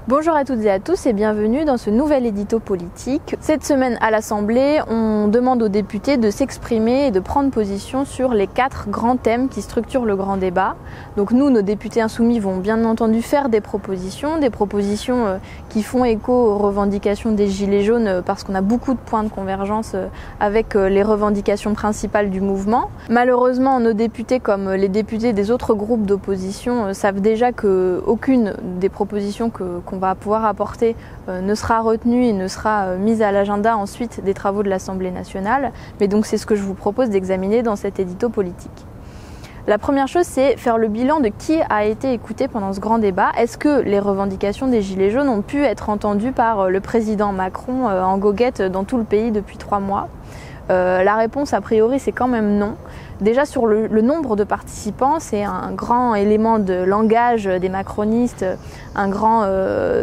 Bonjour à toutes et à tous et bienvenue dans ce nouvel édito politique. Cette semaine à l'Assemblée, on demande aux députés de s'exprimer et de prendre position sur les 4 grands thèmes qui structurent le grand débat. Donc nous, nos députés insoumis, vont bien entendu faire des propositions qui font écho aux revendications des Gilets jaunes parce qu'on a beaucoup de points de convergence avec les revendications principales du mouvement. Malheureusement, nos députés, comme les députés des autres groupes d'opposition, savent déjà qu'aucune des propositions qu'on va pouvoir apporter ne sera retenue et ne sera mise à l'agenda ensuite des travaux de l'Assemblée nationale. Mais donc c'est ce que je vous propose d'examiner dans cet édito politique. La première chose, c'est faire le bilan de qui a été écouté pendant ce grand débat. Est-ce que les revendications des Gilets jaunes ont pu être entendues par le président Macron en goguette dans tout le pays depuis 3 mois ? La réponse a priori c'est quand même non. Déjà sur le nombre de participants, c'est un grand élément de langage des macronistes, un grand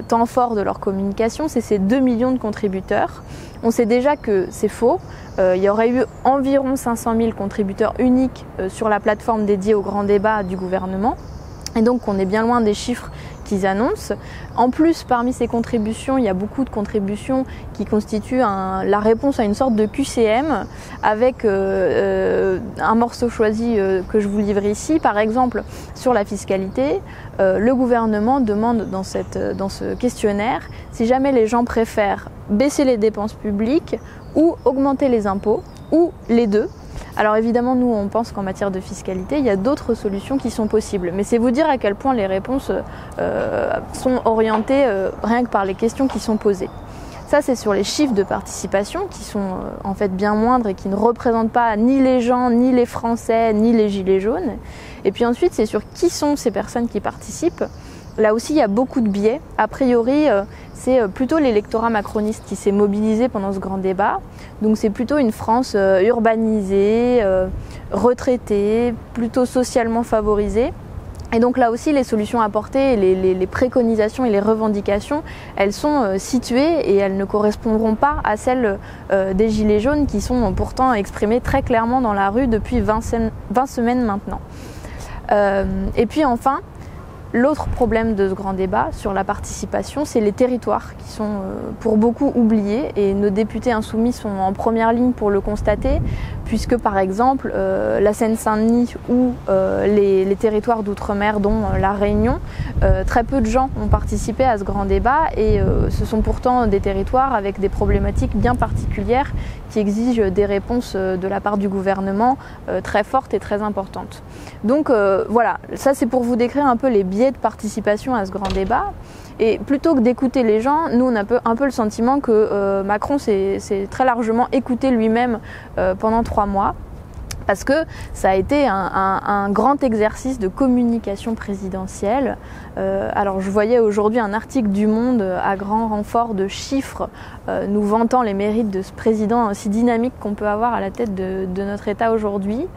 temps fort de leur communication, c'est ces 2 millions de contributeurs. On sait déjà que c'est faux. Il y aurait eu environ 500 000 contributeurs uniques sur la plateforme dédiée au grand débat du gouvernement. Et donc on est bien loin des chiffres qu'ils annoncent. En plus, parmi ces contributions, il y a beaucoup de contributions qui constituent la réponse à une sorte de QCM avec un morceau choisi que je vous livre ici. Par exemple, sur la fiscalité, le gouvernement demande dans ce questionnaire si jamais les gens préfèrent baisser les dépenses publiques ou augmenter les impôts, ou les deux. Alors évidemment, nous, on pense qu'en matière de fiscalité, il y a d'autres solutions qui sont possibles. Mais c'est vous dire à quel point les réponses sont orientées rien que par les questions qui sont posées. Ça, c'est sur les chiffres de participation qui sont en fait bien moindres et qui ne représentent pas ni les gens, ni les Français, ni les Gilets jaunes. Et puis ensuite, c'est sur qui sont ces personnes qui participent. Là aussi, il y a beaucoup de biais. A priori, c'est plutôt l'électorat macroniste qui s'est mobilisé pendant ce grand débat. Donc c'est plutôt une France urbanisée, retraitée, plutôt socialement favorisée. Et donc là aussi, les solutions apportées, les préconisations et les revendications, elles sont situées et elles ne correspondront pas à celles des Gilets jaunes qui sont pourtant exprimées très clairement dans la rue depuis 20 semaines maintenant. Et puis enfin, l'autre problème de ce grand débat sur la participation, c'est les territoires qui sont pour beaucoup oubliés et nos députés insoumis sont en première ligne pour le constater puisque par exemple la Seine-Saint-Denis ou les territoires d'outre-mer dont la Réunion, très peu de gens ont participé à ce grand débat et ce sont pourtant des territoires avec des problématiques bien particulières qui exigent des réponses de la part du gouvernement très fortes et très importantes. Donc voilà, ça c'est pour vous décrire un peu les biais de participation à ce grand débat. Et plutôt que d'écouter les gens, nous on a un peu le sentiment que Macron s'est très largement écouté lui-même pendant 3 mois. Parce que ça a été un grand exercice de communication présidentielle. Alors je voyais aujourd'hui un article du Monde à grand renfort de chiffres nous vantant les mérites de ce président si dynamique qu'on peut avoir à la tête de notre État aujourd'hui,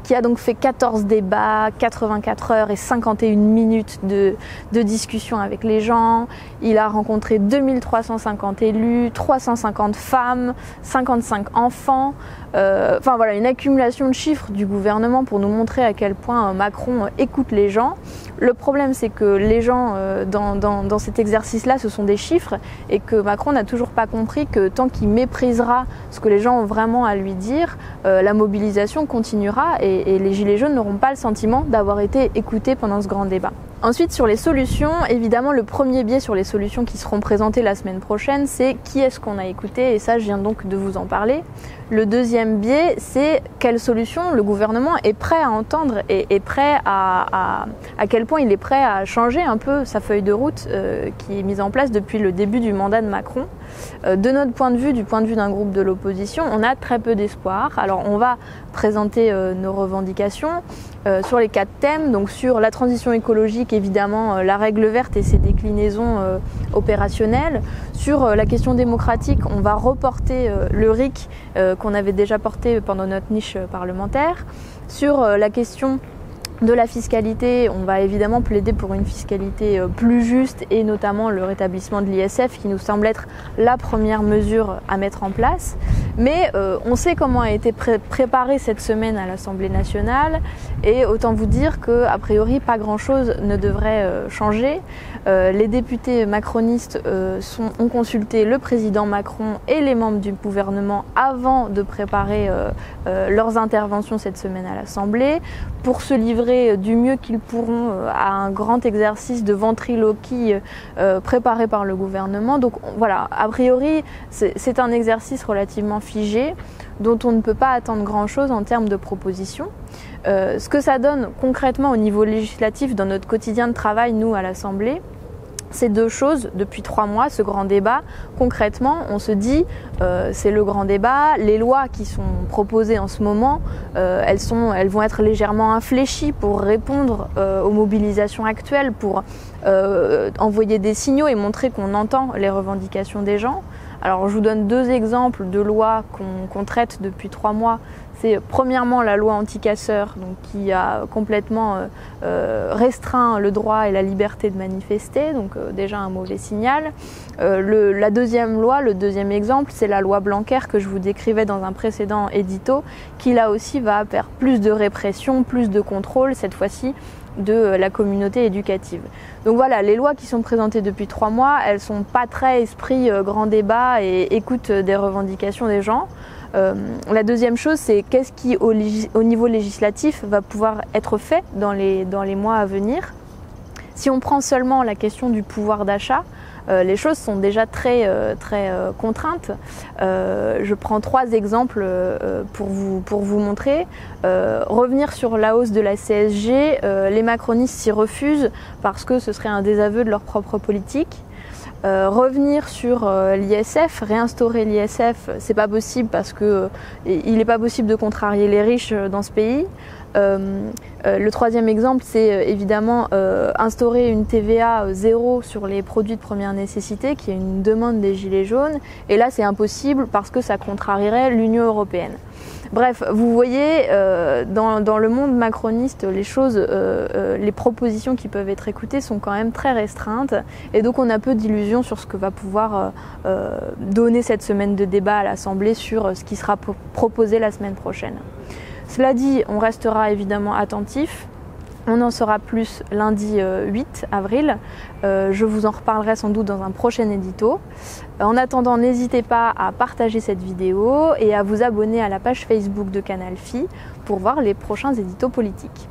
qui a donc fait 14 débats, 84 heures et 51 minutes de discussion avec les gens. Il a rencontré 2350 élus, 350 femmes, 55 enfants. Enfin voilà, une accumulation de chiffres du gouvernement pour nous montrer à quel point Macron écoute les gens. Le problème, c'est que les gens dans cet exercice-là, ce sont des chiffres et que Macron n'a toujours pas compris que tant qu'il méprisera ce que les gens ont vraiment à lui dire, la mobilisation continuera et les Gilets jaunes n'auront pas le sentiment d'avoir été écoutés pendant ce grand débat. Ensuite, sur les solutions, évidemment, le premier biais sur les solutions qui seront présentées la semaine prochaine, c'est qui est-ce qu'on a écouté, et ça, je viens donc de vous en parler. Le deuxième biais, c'est quelle solution le gouvernement est prêt à entendre et est prêt à quel point il est prêt à changer un peu sa feuille de route qui est mise en place depuis le début du mandat de Macron. De notre point de vue, du point de vue d'un groupe de l'opposition, on a très peu d'espoir. Alors, on va présenter nos revendications sur les 4 thèmes, donc sur la transition écologique, évidemment, la règle verte et ses déclinaisons opérationnelles. Sur la question démocratique, on va reporter le RIC qu'on avait déjà porté pendant notre niche parlementaire. Sur la question de la fiscalité, on va évidemment plaider pour une fiscalité plus juste et notamment le rétablissement de l'ISF qui nous semble être la première mesure à mettre en place. Mais on sait comment a été préparée cette semaine à l'Assemblée nationale et autant vous dire qu'a priori pas grand-chose ne devrait changer. Les députés macronistes ont consulté le président Macron et les membres du gouvernement avant de préparer leurs interventions cette semaine à l'Assemblée pour se livrer du mieux qu'ils pourront à un grand exercice de ventriloquie préparé par le gouvernement. Donc voilà, a priori c'est un exercice relativement figé dont on ne peut pas attendre grand-chose en termes de propositions. Ce que ça donne concrètement au niveau législatif dans notre quotidien de travail, nous à l'Assemblée, c'est deux choses. Depuis 3 mois, ce grand débat, concrètement, on se dit c'est le grand débat, les lois qui sont proposées en ce moment, elles vont être légèrement infléchies pour répondre aux mobilisations actuelles, pour envoyer des signaux et montrer qu'on entend les revendications des gens. Alors je vous donne 2 exemples de lois qu'on traite depuis 3 mois. C'est premièrement la loi anti-casseurs, qui a complètement restreint le droit et la liberté de manifester, donc déjà un mauvais signal. La deuxième loi, le deuxième exemple, c'est la loi Blanquer que je vous décrivais dans un précédent édito, qui là aussi va faire plus de répression, plus de contrôle, cette fois-ci de la communauté éducative. Donc voilà, les lois qui sont présentées depuis 3 mois, elles sont pas très esprit grand débat et écoute des revendications des gens. La deuxième chose, c'est qu'est-ce qui au niveau législatif va pouvoir être fait dans les mois à venir. Si on prend seulement la question du pouvoir d'achat, les choses sont déjà très contraintes. Je prends 3 exemples pour vous montrer. Revenir sur la hausse de la CSG, les macronistes s'y refusent parce que ce serait un désaveu de leur propre politique. Revenir sur l'ISF, réinstaurer l'ISF, c'est pas possible parce que il n'est pas possible de contrarier les riches dans ce pays. Le troisième exemple, c'est évidemment instaurer une TVA zéro sur les produits de première nécessité, qui est une demande des Gilets jaunes. Et là, c'est impossible parce que ça contrarierait l'Union européenne. Bref, vous voyez, dans le monde macroniste, les propositions qui peuvent être écoutées sont quand même très restreintes. Et donc on a peu d'illusions sur ce que va pouvoir donner cette semaine de débat à l'Assemblée sur ce qui sera proposé la semaine prochaine. Cela dit, on restera évidemment attentif. On en saura plus lundi 8 avril. Je vous en reparlerai sans doute dans un prochain édito. En attendant, n'hésitez pas à partager cette vidéo et à vous abonner à la page Facebook de Canal Phi pour voir les prochains éditos politiques.